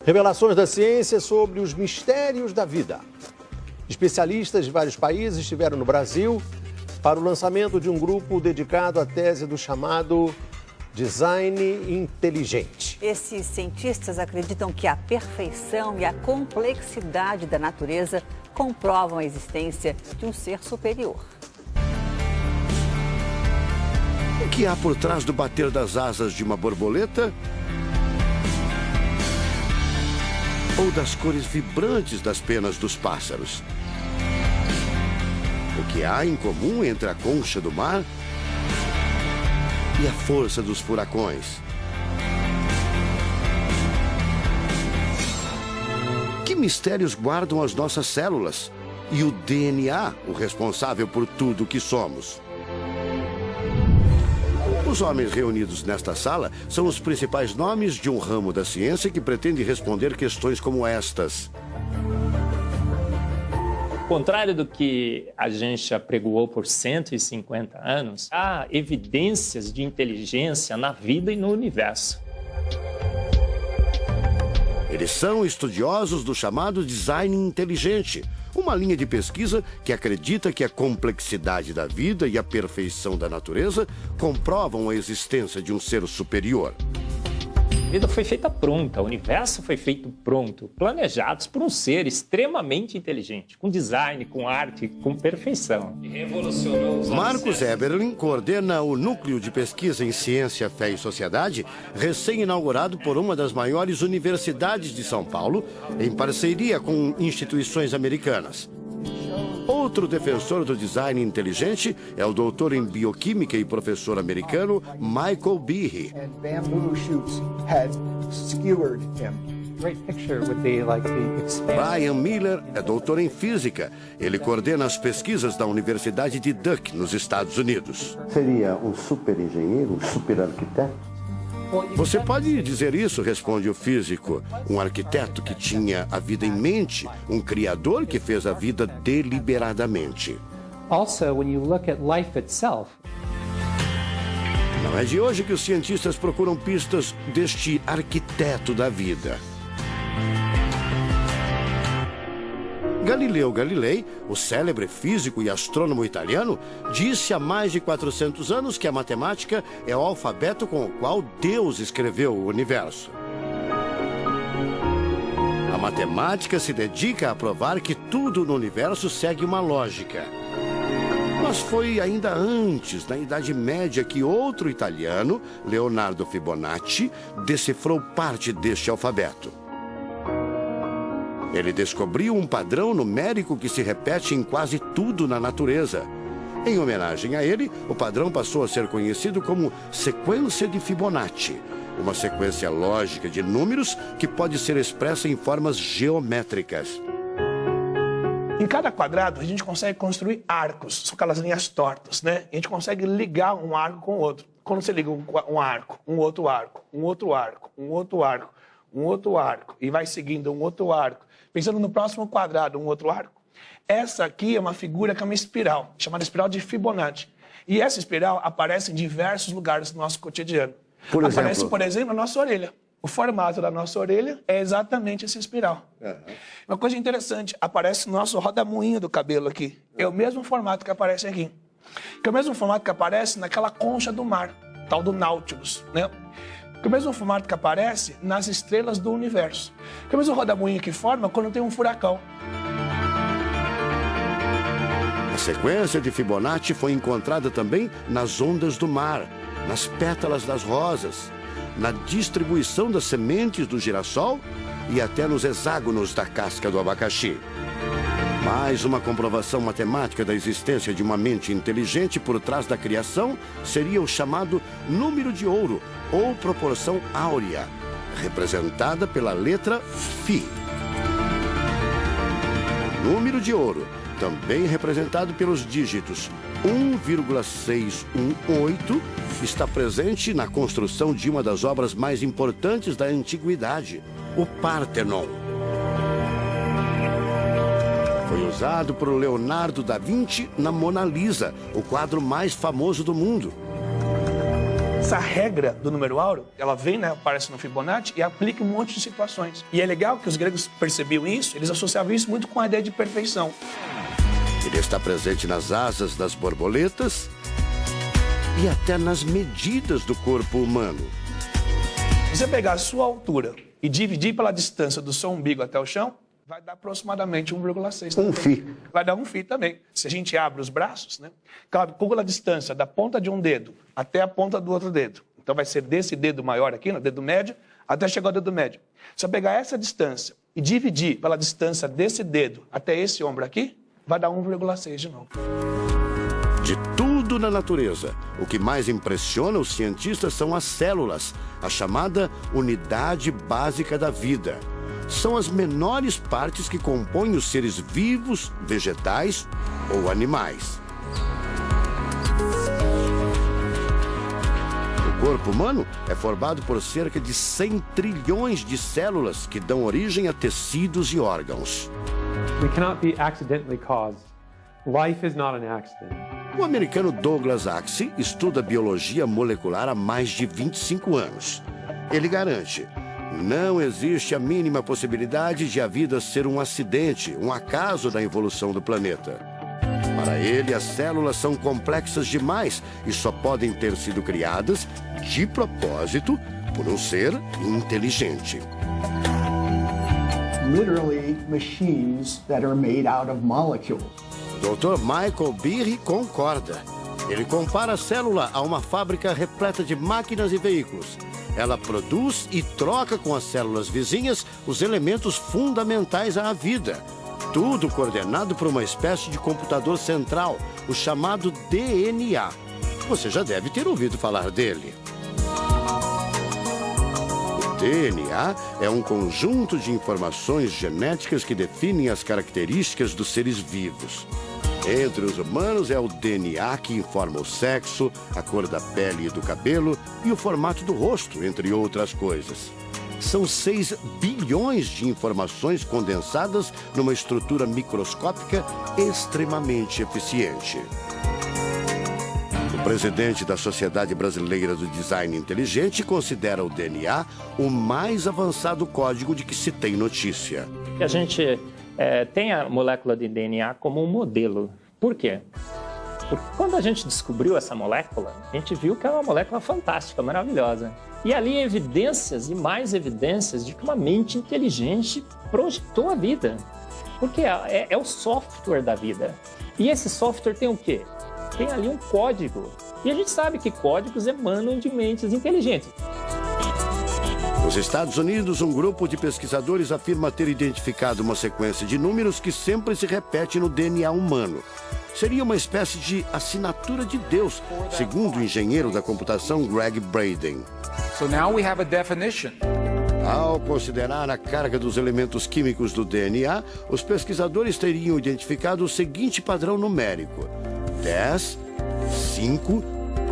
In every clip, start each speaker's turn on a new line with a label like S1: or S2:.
S1: Revelações da ciência sobre os mistérios da vida. Especialistas de vários países estiveram no Brasil para o lançamento de um grupo dedicado à tese do chamado design inteligente.
S2: Esses cientistas acreditam que a perfeição e a complexidade da natureza comprovam a existência de um ser superior.
S3: O que há por trás do bater das asas de uma borboleta? Ou das cores vibrantes das penas dos pássaros? O que há em comum entre a concha do mar e a força dos furacões? Que mistérios guardam as nossas células e o DNA, o responsável por tudo o que somos? Os homens reunidos nesta sala são os principais nomes de um ramo da ciência que pretende responder questões como estas.
S4: Ao contrário do que a gente apregoou por 150 anos, há evidências de inteligência na vida e no universo.
S3: Eles são estudiosos do chamado design inteligente, uma linha de pesquisa que acredita que a complexidade da vida e a perfeição da natureza comprovam a existência de um ser superior.
S4: A vida foi feita pronta, o universo foi feito pronto, planejados por um ser extremamente inteligente, com design, com arte, com perfeição. E revolucionou os
S3: Marcos Eberlin coordena o Núcleo de Pesquisa em Ciência, Fé e Sociedade, recém-inaugurado por uma das maiores universidades de São Paulo, em parceria com instituições americanas. Outro defensor do design inteligente é o doutor em bioquímica e professor americano Michael Behe. Brian Miller é doutor em física. Ele coordena as pesquisas da Universidade de Duke, nos Estados Unidos.
S5: Seria um super engenheiro, um super arquiteto?
S3: Você pode dizer isso, responde o físico. Um arquiteto que tinha a vida em mente, um criador que fez a vida deliberadamente.
S6: Also, when you look at life itself,
S3: não é de hoje que os cientistas procuram pistas deste arquiteto da vida. Galileu Galilei, o célebre físico e astrônomo italiano, disse há mais de 400 anos que a matemática é o alfabeto com o qual Deus escreveu o universo. A matemática se dedica a provar que tudo no universo segue uma lógica. Mas foi ainda antes, na Idade Média, que outro italiano, Leonardo Fibonacci, decifrou parte deste alfabeto. Ele descobriu um padrão numérico que se repete em quase tudo na natureza. Em homenagem a ele, o padrão passou a ser conhecido como sequência de Fibonacci, uma sequência lógica de números que pode ser expressa em formas geométricas.
S7: Em cada quadrado, a gente consegue construir arcos, são aquelas linhas tortas, né? A gente consegue ligar um arco com o outro. Quando você liga um arco, um outro arco, um outro arco, um outro arco, um outro arco, e vai seguindo um outro arco, pensando no próximo quadrado, um outro arco. Essa aqui é uma figura que é uma espiral, chamada espiral de Fibonacci. E essa espiral aparece em diversos lugares do nosso cotidiano. Aparece, por exemplo, na nossa orelha. O formato da nossa orelha é exatamente essa espiral. Uma coisa interessante, aparece no nosso rodamuinho do cabelo aqui. É o mesmo formato que aparece aqui. Que é o mesmo formato que aparece naquela concha do mar, tal do Nautilus, né? Que é o mesmo formato que aparece nas estrelas do universo. Que é o mesmo rodamuinho que forma quando tem um furacão.
S3: A sequência de Fibonacci foi encontrada também nas ondas do mar, nas pétalas das rosas, na distribuição das sementes do girassol e até nos hexágonos da casca do abacaxi. Mais uma comprovação matemática da existência de uma mente inteligente por trás da criação seria o chamado número de ouro, ou proporção áurea, representada pela letra Φ. O número de ouro, também representado pelos dígitos 1,618, está presente na construção de uma das obras mais importantes da antiguidade, o Partenon. Foi usado por Leonardo da Vinci na Mona Lisa, o quadro mais famoso do mundo.
S7: Essa regra do número áureo, ela vem, né, aparece no Fibonacci e aplica um monte de situações. E é legal que os gregos percebiam isso, eles associavam isso muito com a ideia de perfeição.
S3: Ele está presente nas asas das borboletas e até nas medidas do corpo humano.
S7: Se você pegar a sua altura e dividir pela distância do seu umbigo até o chão, vai dar aproximadamente 1,6.
S5: Um φ.
S7: Vai dar um φ também. Se a gente abre os braços, né, calcula a distância da ponta de um dedo até a ponta do outro dedo. Então vai ser desse dedo maior aqui, no dedo médio, até chegar ao dedo médio. Se eu pegar essa distância e dividir pela distância desse dedo até esse ombro aqui, vai dar 1,6 de novo.
S3: De tudo na natureza, o que mais impressiona os cientistas são as células, a chamada unidade básica da vida. São as menores partes que compõem os seres vivos, vegetais ou animais. O corpo humano é formado por cerca de 100 trilhões de células que dão origem a tecidos e órgãos.
S6: We cannot be accidentally caused. Life is not an accident.
S3: O americano Douglas Axie estuda biologia molecular há mais de 25 anos. Ele garante: não existe a mínima possibilidade de a vida ser um acidente, um acaso da evolução do planeta. Para ele, as células são complexas demais e só podem ter sido criadas, de propósito, por um ser inteligente.
S8: Literally machines that are made out of molecules.
S3: Dr. Michael Behe concorda. Ele compara a célula a uma fábrica repleta de máquinas e veículos. Ela produz e troca com as células vizinhas os elementos fundamentais à vida. Tudo coordenado por uma espécie de computador central, o chamado DNA. Você já deve ter ouvido falar dele. O DNA é um conjunto de informações genéticas que definem as características dos seres vivos. Entre os humanos é o DNA que informa o sexo, a cor da pele e do cabelo e o formato do rosto, entre outras coisas. São 6 bilhões de informações condensadas numa estrutura microscópica extremamente eficiente. O presidente da Sociedade Brasileira do Design Inteligente considera o DNA o mais avançado código de que se tem notícia.
S4: A gente tem a molécula de DNA como um modelo. Por quê? Porque quando a gente descobriu essa molécula, a gente viu que é uma molécula fantástica, maravilhosa. E ali evidências e mais evidências de que uma mente inteligente projetou a vida. Porque é o software da vida. E esse software tem o quê? Tem ali um código. E a gente sabe que códigos emanam de mentes inteligentes.
S3: Nos Estados Unidos, um grupo de pesquisadores afirma ter identificado uma sequência de números que sempre se repete no DNA humano. Seria uma espécie de assinatura de Deus, segundo o engenheiro da computação Greg Braden.
S9: So now we have a definition.
S3: Ao considerar a carga dos elementos químicos do DNA, os pesquisadores teriam identificado o seguinte padrão numérico: 10, 5,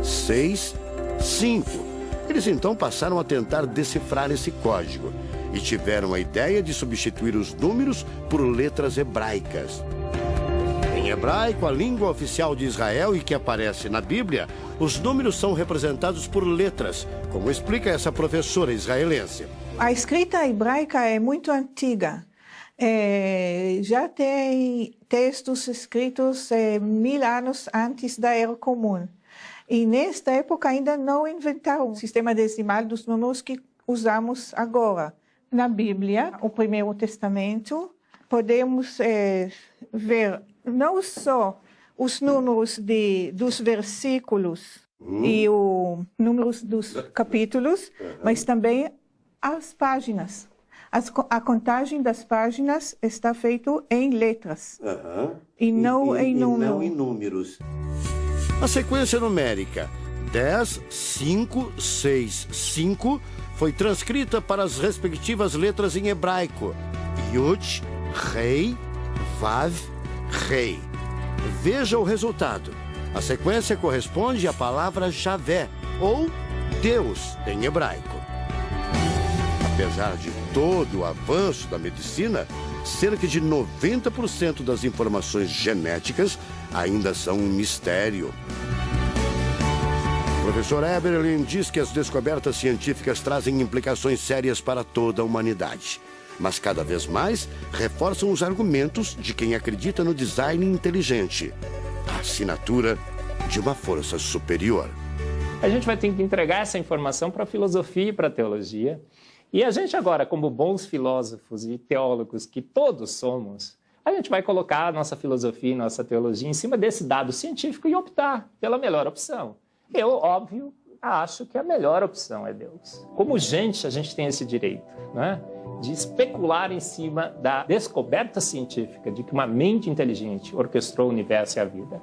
S3: 6, 5. Eles então passaram a tentar decifrar esse código e tiveram a ideia de substituir os números por letras hebraicas. Em hebraico, a língua oficial de Israel e que aparece na Bíblia, os números são representados por letras, como explica essa professora israelense.
S10: A escrita hebraica é muito antiga. Já tem textos escritos 1000 anos antes da Era Comum. E nesta época ainda não inventaram o sistema decimal dos números que usamos agora. Na Bíblia, o Primeiro Testamento, podemos ver não só os números dos versículos e os números dos capítulos, mas também as páginas. A contagem das páginas está feita em letras e não em
S3: números. A sequência numérica 10, 5, 6, 5 foi transcrita para as respectivas letras em hebraico: Yud, Rei, Vav, Rei. Veja o resultado. A sequência corresponde à palavra Javé, ou Deus, em hebraico. Apesar de todo o avanço da medicina, cerca de 90% das informações genéticas ainda são um mistério. O professor Eberlin diz que as descobertas científicas trazem implicações sérias para toda a humanidade. Mas cada vez mais reforçam os argumentos de quem acredita no design inteligente, a assinatura de uma força superior.
S4: A gente vai ter que entregar essa informação para a filosofia e para a teologia. E a gente agora, como bons filósofos e teólogos que todos somos, a gente vai colocar a nossa filosofia e nossa teologia em cima desse dado científico e optar pela melhor opção. Eu, óbvio, acho que a melhor opção é Deus. Como gente, a gente tem esse direito, né, de especular em cima da descoberta científica de que uma mente inteligente orquestrou o universo e a vida.